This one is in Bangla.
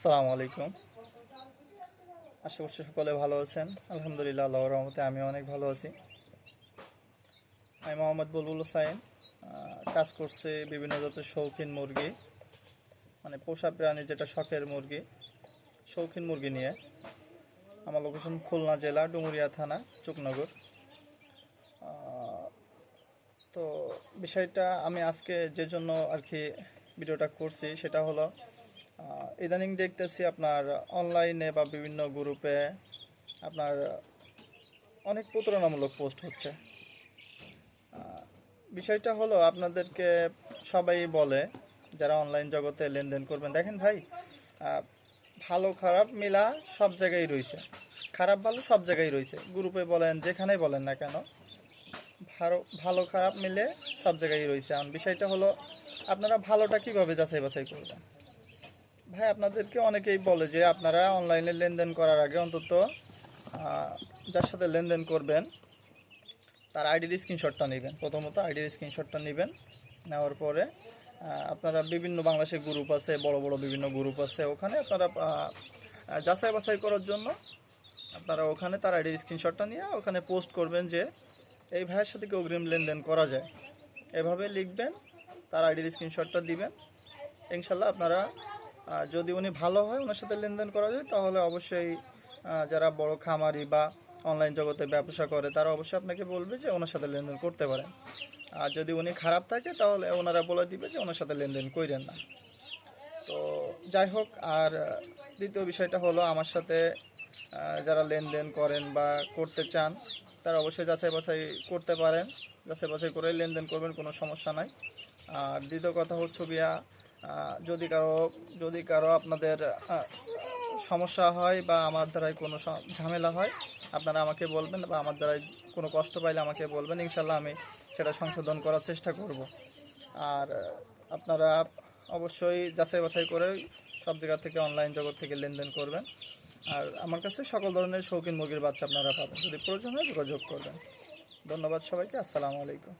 আসসালামু আলাইকুম। আশা করছি সকলে ভালো আছেন। আলহামদুলিল্লাহ, আল্লাহর রহমতে আমি অনেক ভালো আছি। আমি মোহাম্মদ বুলবুল হুসাইন। কাজ করছি বিভিন্ন জাতের শৌখিন মুরগি, মানে পোষা প্রাণী, যেটা শখের মুরগি, শৌখিন মুরগি নিয়ে। আমার লোকেশন খুলনা জেলা, ডুমুরিয়া থানা, চুকনগর। তো বিষয়টা আমি আজকে যে জন্য আর কি ভিডিওটা করছি সেটা হলো, ইদানিং দেখতেছি আপনার অনলাইনে বা বিভিন্ন গ্রুপে আপনার অনেক প্রতারণামূলক পোস্ট হচ্ছে। বিষয়টা হলো, আপনাদেরকে সবাই বলে যারা অনলাইন জগতে লেনদেন করবেন, দেখেন ভাই, ভালো খারাপ মিলা সব জায়গায় রয়েছে, খারাপ ভালো সব জায়গায় রয়েছে, গ্রুপে বলেন যেখানেই বলেন না কেন, ভালো ভালো খারাপ মিলে সব জায়গায় রয়েছে। এখন বিষয়টা হলো, আপনারা ভালোটা কীভাবে যাচাই বাছাই করবেন? ভাই, আপনাদেরকে অনেকেই বলে যে আপনারা অনলাইনে লেনদেন করার আগে অন্তত যার সাথে লেনদেন করবেন তার আইডির স্ক্রিনশটটা নেবেন। প্রথমত আইডির স্ক্রিনশটটা নেবেন, নেওয়ার পরে আপনারা বিভিন্ন বাংলাদেশের গ্রুপ আছে, বড় বড় বিভিন্ন গ্রুপ আছে, ওখানে আপনারা যাচাই বাছাই করার জন্য আপনারা ওখানে তার আইডির স্ক্রিনশটটা নিয়ে ওখানে পোস্ট করবেন যে এই ভাইয়ের সাথে কি অগ্রিম লেনদেন করা যায়, এভাবে লিখবেন, তার আইডির স্ক্রিনশটটা দিবেন। ইনশাল্লাহ আপনারা, যদি উনি ভালো হয়, ওনার সাথে লেনদেন করা যায়, তাহলে অবশ্যই যারা বড় খামারি বা অনলাইন জগতে ব্যবসা করে তারা অবশ্যই আপনাকে বলবে যে ওনার সাথে লেনদেন করতে পারেন। আর যদি উনি খারাপ থাকে তাহলে ওনারা বলে দিবে যে ওনার সাথে লেনদেন করেন না। তো যাই হোক, আর দ্বিতীয় বিষয়টা হলো, আমার সাথে যারা লেনদেন করেন বা করতে চান তারা অবশ্যই যাচাই বাছাই করতে পারেন, যাচাই বাছাই করে লেনদেন করবেন, কোনো সমস্যা নাই। আর দ্বিতীয় কথা হচ্ছে গিয়া, যদি কারো আপনাদের সমস্যা হয় বা আমার দ্বারাই কোনো ঝামেলা হয়, আপনারা আমাকে বলবেন, বা আমার দ্বারাই কোনো কষ্ট পাইলে আমাকে বলবেন, ইনশাল্লাহ আমি সেটা সংশোধন করার চেষ্টা করব। আর আপনারা অবশ্যই যাচাই বাছাই করে সব জায়গা থেকে, অনলাইন জগৎ থেকে লেনদেন করবেন। আর আমার কাছে সকল ধরনের শৌখিন মুরগির বাচ্চা আপনারা পাবেন, যদি প্রয়োজন হয় যোগাযোগ করবেন। ধন্যবাদ সবাইকে। আসসালামু আলাইকুম।